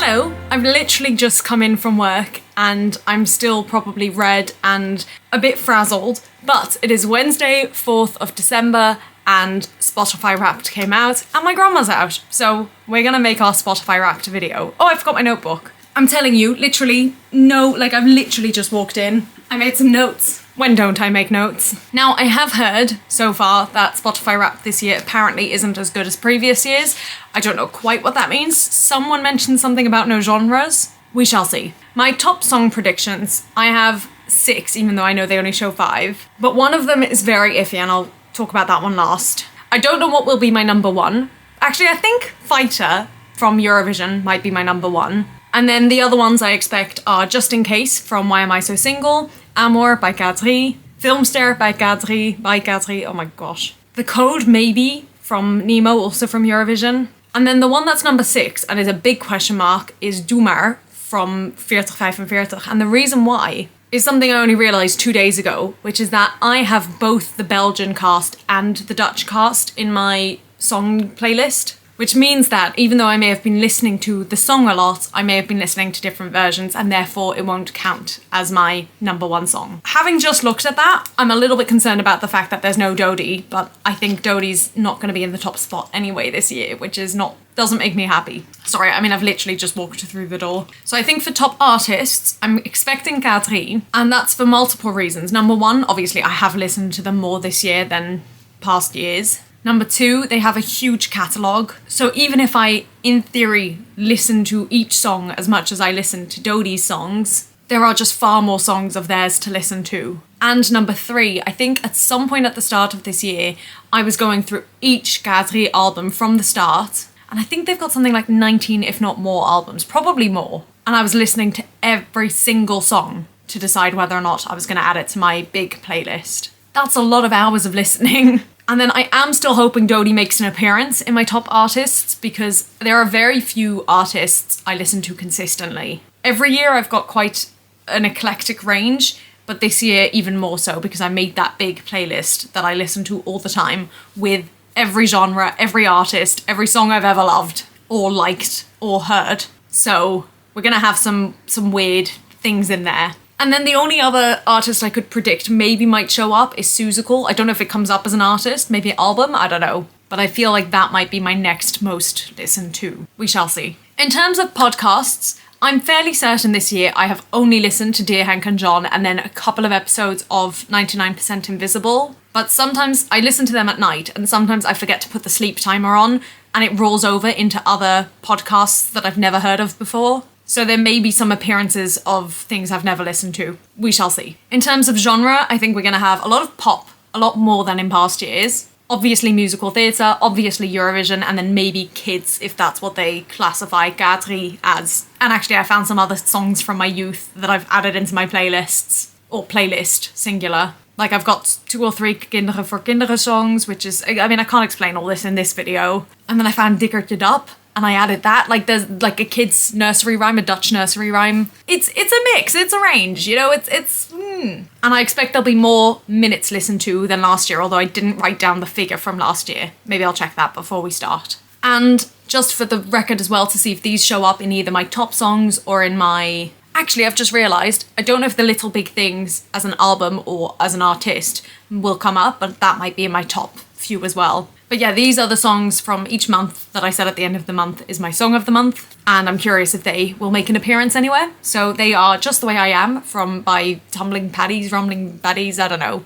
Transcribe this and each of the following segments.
Hello, I've literally just come in from work and I'm still probably red and a bit frazzled, but it is Wednesday, 4th of December and Spotify Wrapped came out and my grandma's out. So we're gonna make our Spotify Wrapped video. Oh, I forgot my notebook. I'm telling you, literally, I've literally just walked in. I made some notes. When don't I make notes? Now, I have heard so far that Spotify Wrapped this year apparently isn't as good as previous years. I don't know quite what that means. Someone mentioned something about no genres. We shall see. My top song predictions, I have 6, even though I know they only show 5. But one of them is very iffy, and I'll talk about that one last. I don't know what will be my number 1. Actually, I think Fighter from Eurovision might be my number 1. And then the other ones I expect are Just In Case from Why Am I So Single, Amour by Kadri, Filmster by Kadri, oh my gosh. The Code maybe from Nemo, also from Eurovision. And then the one that's number 6 and is a big question mark is Doe Maar from 4045. And the reason why is something I only realised 2 days ago, which is that I have both the Belgian cast and the Dutch cast in my song playlist. Which means that even though I may have been listening to the song a lot, I may have been listening to different versions and therefore it won't count as my number 1 song. Having just looked at that, I'm a little bit concerned about the fact that there's no Dodie, but I think Dodie's not going to be in the top spot anyway this year, which doesn't make me happy. Sorry, I mean, I've literally just walked through the door. So I think for top artists, I'm expecting Kadri, and that's for multiple reasons. Number 1, obviously I have listened to them more this year than past years. Number 2, they have a huge catalogue. So even if I, in theory, listen to each song as much as I listen to Dodie's songs, there are just far more songs of theirs to listen to. And number 3, I think at some point at the start of this year, I was going through each Kadri album from the start. And I think they've got something like 19, if not more, albums, probably more. And I was listening to every single song to decide whether or not I was going to add it to my big playlist. That's a lot of hours of listening. And then I am still hoping Dodie makes an appearance in my top artists because there are very few artists I listen to consistently. Every year I've got quite an eclectic range, but this year even more so because I made that big playlist that I listen to all the time with every genre, every artist, every song I've ever loved or liked or heard. So we're gonna have some weird things in there. And then the only other artist I could predict maybe might show up is Suzical. I don't know if it comes up as an artist, maybe an album, I don't know. But I feel like that might be my next most listened to. We shall see. In terms of podcasts, I'm fairly certain this year I have only listened to Dear Hank and John and then a couple of episodes of 99% Invisible. But sometimes I listen to them at night and sometimes I forget to put the sleep timer on and it rolls over into other podcasts that I've never heard of before. So there may be some appearances of things I've never listened to. We shall see. In terms of genre, I think we're going to have a lot of pop, a lot more than in past years. Obviously musical theatre, obviously Eurovision, and then maybe kids, if that's what they classify Kadri as. And actually I found some other songs from my youth that I've added into my playlists. Or playlist, singular. Like I've got 2 or 3 Kinderen voor Kinderen songs, which is, I mean, I can't explain all this in this video. And then I found Dikkertje Dap. And I added that, like there's like a kid's nursery rhyme, a Dutch nursery rhyme. It's a mix, it's a range, you know, And I expect there'll be more minutes listened to than last year, although I didn't write down the figure from last year. Maybe I'll check that before we start. And just for the record as well, to see if these show up in either my top songs or in my... Actually, I've just realised, I don't know if the Little Big Things as an album or as an artist will come up, but that might be in my top few as well. But yeah, these are the songs from each month that I said at the end of the month is my song of the month. And I'm curious if they will make an appearance anywhere. So they are Just the Way I Am by Rumbling Paddies, I don't know.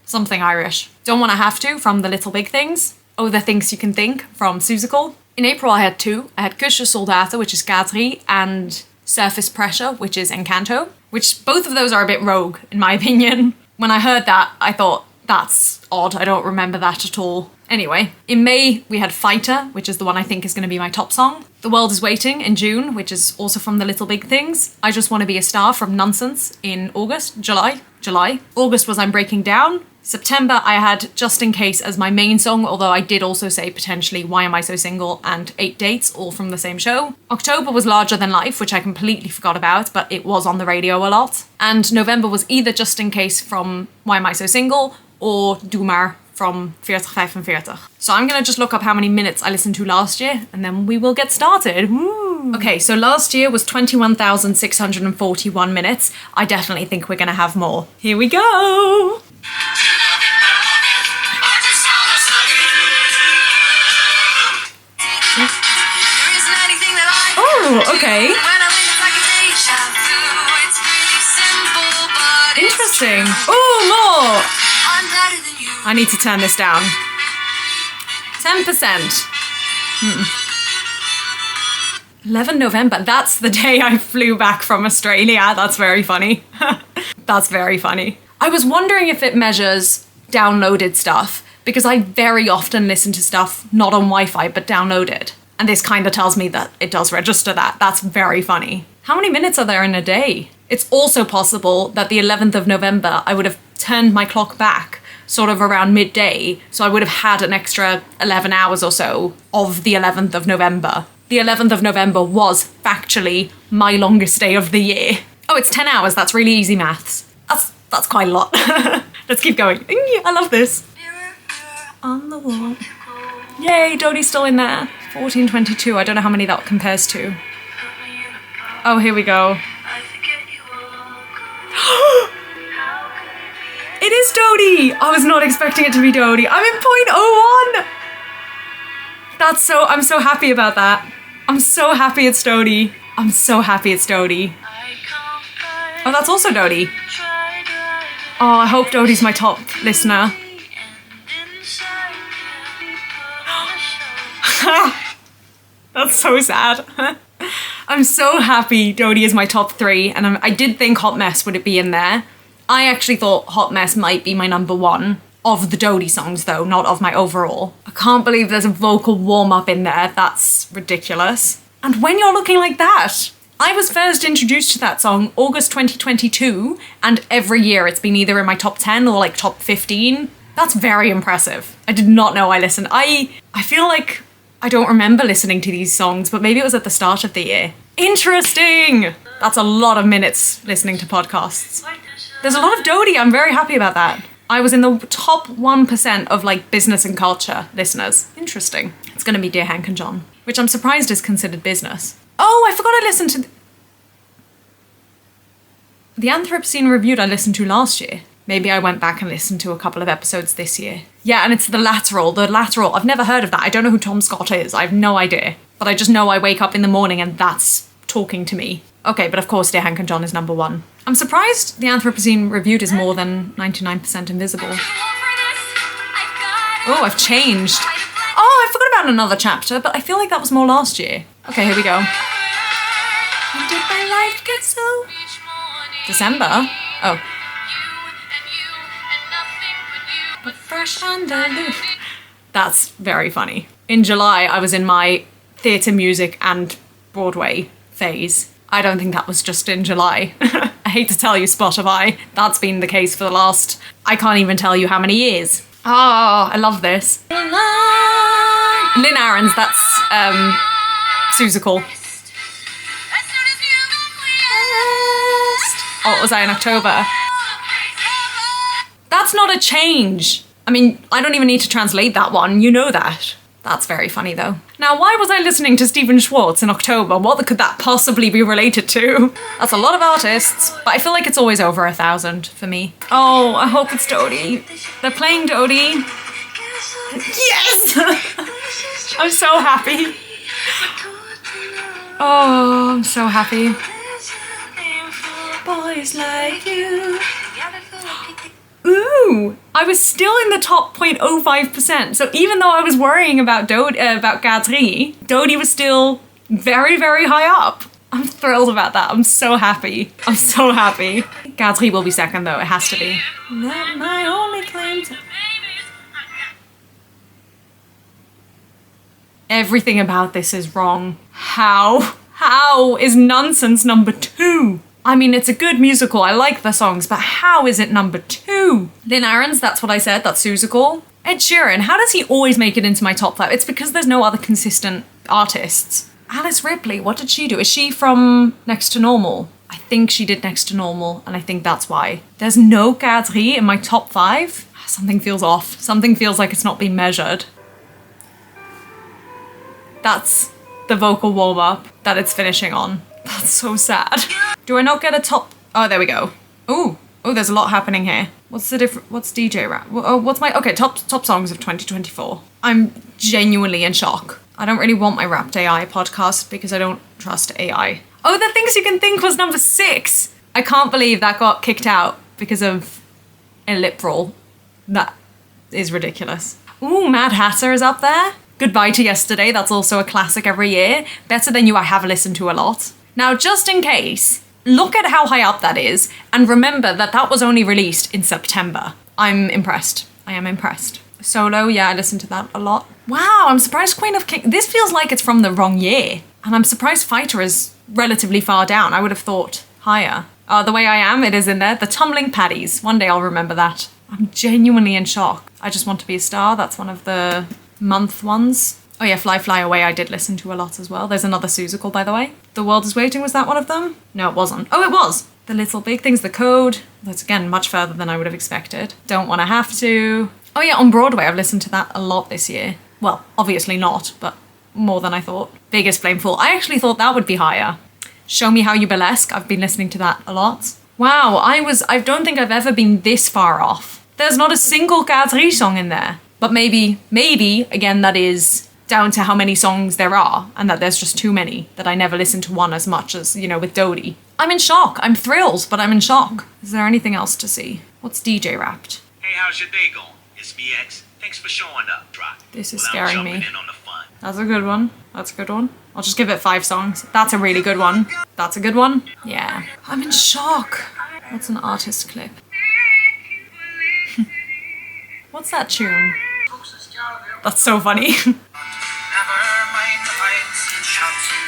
Something Irish. Don't Wanna Have To from The Little Big Things. Oh, The Things You Can Think from Suzical. In April I had 2. I had Kusje Soldaten, which is Kadri, and Surface Pressure, which is Encanto. Which both of those are a bit rogue, in my opinion. When I heard that, I thought, that's odd, I don't remember that at all. Anyway, in May we had Fighter, which is the one I think is going to be my top song. The World Is Waiting in June, which is also from The Little Big Things. I Just Want to Be a Star from Nonsense in July. August was I'm Breaking Down. September I had Just In Case as my main song, although I did also say potentially Why Am I So Single and 8 Dates, all from the same show. October was Larger Than Life, which I completely forgot about, but it was on the radio a lot. And November was either Just In Case from Why Am I So Single or Doe Maar from 4045. So I'm going to just look up how many minutes I listened to last year and then we will get started. Woo! Okay, so last year was 21,641 minutes. I definitely think we're gonna have more. Here we go. Oh, okay. Interesting. Oh, more. I need to turn this down. 10%. 11 November. That's the day I flew back from Australia. That's very funny. That's very funny. I was wondering if it measures downloaded stuff, because I very often listen to stuff not on Wi-Fi but downloaded. And this kind of tells me that it does register that. That's very funny. How many minutes are there in a day? It's also possible that the 11th of November, I would have turned my clock back sort of around midday, so I would have had an extra 11 hours or so of the 11th of November. The 11th of November was factually my longest day of the year. Oh, it's 10 hours. That's really easy maths. That's quite a lot. Let's keep going. I love this. On the wall. Yay, Dodie's still in there. 1422. I don't know how many that compares to. Oh, here we go. It is Dodie! I was not expecting it to be Dodie. I'm in .01! I'm so happy about that. I'm so happy it's Dodie. I'm so happy it's Dodie. Oh, that's also Dodie. Oh, I hope Dodie's my top listener. That's so sad. I'm so happy Dodie is my top 3, and I did think Hot Mess would be in there. I actually thought Hot Mess might be my number 1 of the Dodie songs though, not of my overall. I can't believe there's a vocal warm-up in there. That's ridiculous. And When You're Looking Like That. I was first introduced to that song August 2022, and every year it's been either in my top 10 or like top 15. That's very impressive. I did not know I listened. I feel like I don't remember listening to these songs, but maybe it was at the start of the year. Interesting! That's a lot of minutes listening to podcasts. There's a lot of Dodie. I'm very happy about that. I was in the top 1% of like business and culture listeners. Interesting. It's going to be Dear Hank and John, which I'm surprised is considered business. Oh, I forgot I listened to the Anthropocene Reviewed I listened to last year. Maybe I went back and listened to a couple of episodes this year. Yeah, and it's The Lateral. The Lateral. I've never heard of that. I don't know who Tom Scott is. I have no idea. But I just know I wake up in the morning and that's talking to me. Okay, but of course Dear Hank and John is number 1. I'm surprised The Anthropocene Reviewed is more than 99% Invisible. Oh, I've changed. Oh, I forgot about Another Chapter, but I feel like that was more last year. Okay, here we go. When did my life get so... December? Oh. But fresh under loop. That's very funny. In July, I was in my theatre, music and Broadway phase. I don't think that was just in July. I hate to tell you, Spotify, that's been the case for the last, I can't even tell you how many years. Oh, I love this. Lynn Ahrens, that's Susical. Oh, what was I in October? That's not a change. I mean, I don't even need to translate that one, you know that. That's very funny though. Now, why was I listening to Stephen Schwartz in October? What could that possibly be related to? That's a lot of artists, but I feel like it's always over 1,000 for me. Oh, I hope it's Dodie. They're playing Dodie. Yes! I'm so happy. Oh, I'm so happy. Boys like you. Ooh, I was still in the top 0.05%. So even though I was worrying about Gadri, Dodie was still very, very high up. I'm thrilled about that. I'm so happy. I'm so happy. Gadri will be second though. It has to be. Not my only claim to... Everything about this is wrong. How? How is Nonsense number 2? I mean, it's a good musical, I like the songs, but how is it number 2? Lynn Ahrens, that's what I said, that's Susical. Ed Sheeran, how does he always make it into my top 5? It's because there's no other consistent artists. Alice Ripley, what did she do? Is she from Next to Normal? I think she did Next to Normal, and I think that's why. There's no Gadri in my top 5? Something feels off. Something feels like it's not being measured. That's the vocal warm-up that it's finishing on. That's so sad. Do I not get a top? Oh, there we go. Oh, there's a lot happening here. What's the different? What's DJ rap? What's my okay top songs of 2024? I'm genuinely in shock. I don't really want my Wrapped AI podcast because I don't trust AI. Oh, the Things You Can Think was number 6. I can't believe that got kicked out because of a lip roll. That is ridiculous. Ooh, Mad Hatter is up there. Goodbye to Yesterday, that's also a classic every year. Better Than You I have listened to a lot. Now, just in case, look at how high up that is, and remember that that was only released in September. I'm impressed. I am impressed. Solo, yeah, I listened to that a lot. Wow, I'm surprised Queen of King... This feels like it's from the wrong year. And I'm surprised Fighter is relatively far down. I would have thought higher. The Way I Am, it is in there. The Tumbling Paddies. One day I'll remember that. I'm genuinely in shock. I Just Want to Be a Star. That's one of the month ones. Oh yeah, Fly Fly Away I did listen to a lot as well. There's another Susical, by the way. The World Is Waiting, was that one of them? No, it wasn't. Oh, it was! The Little Big Things, The Code. That's again much further than I would have expected. Don't Wanna Have To. Oh yeah, On Broadway, I've listened to that a lot this year. Well, obviously not, but more than I thought. Biggest Blameful. I actually thought that would be higher. Show Me How You Burlesque, I've been listening to that a lot. Wow, I don't think I've ever been this far off. There's not a single Gadri song in there. But maybe, again, that is down to how many songs there are, and that there's just too many, that I never listen to one as much as, you know, with Dodie. I'm in shock. I'm thrilled, but I'm in shock. Is there anything else to see? What's DJ Wrapped? Hey, how's your day going? It's me, X. Thanks for showing up, Rock. This is scaring me. In on the fun. That's a good one. That's a good one. I'll just give it 5 songs. That's a really good one. That's a good one. Yeah. I'm in shock. What's an artist clip? What's that tune? That's so funny.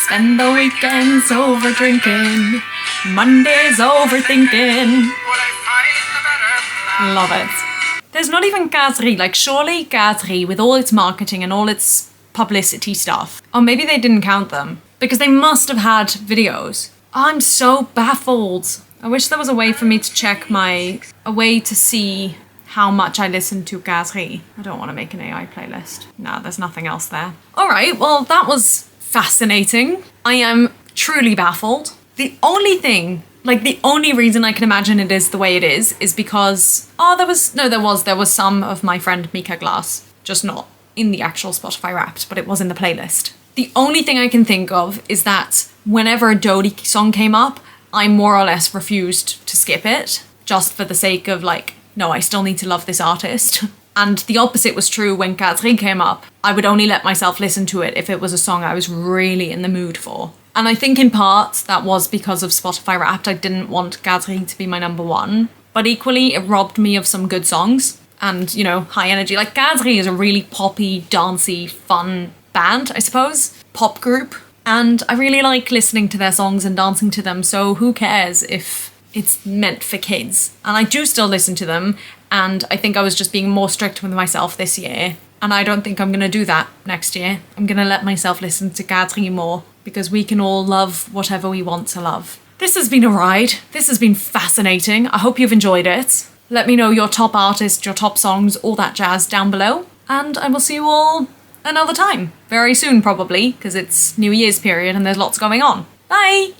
Spend the weekends over drinking, Mondays overthinking. Love it. There's not even Gadri. Like, surely Gadri, with all its marketing and all its publicity stuff, or maybe they didn't count them, because they must have had videos. I'm so baffled. I wish there was a way for me to check a way to see how much I listen to Gadri. I don't want to make an AI playlist. No, there's nothing else there. All right, well, that was fascinating. I am truly baffled. The only thing, like the only reason I can imagine it is the way it is because, there was some of my friend Mika Glass, just not in the actual Spotify Wrapped, but it was in the playlist. The only thing I can think of is that whenever a Dodie song came up, I more or less refused to skip it, just for the sake of like, no, I still need to love this artist. And the opposite was true when Gadri came up. I would only let myself listen to it if it was a song I was really in the mood for. And I think in part that was because of Spotify Wrapped. I didn't want Gadri to be my number 1. But equally, it robbed me of some good songs and, you know, high energy. Like, Gadri is a really poppy, dancey, fun band, I suppose. Pop group. And I really like listening to their songs and dancing to them, so who cares if it's meant for kids? And I do still listen to them, and I think I was just being more strict with myself this year. And I don't think I'm gonna do that next year. I'm gonna let myself listen to Gadri more, because we can all love whatever we want to love. This has been a ride. This has been fascinating. I hope you've enjoyed it. Let me know your top artists, your top songs, all that jazz down below. And I will see you all another time. Very soon, probably, because it's New Year's period and there's lots going on. Bye!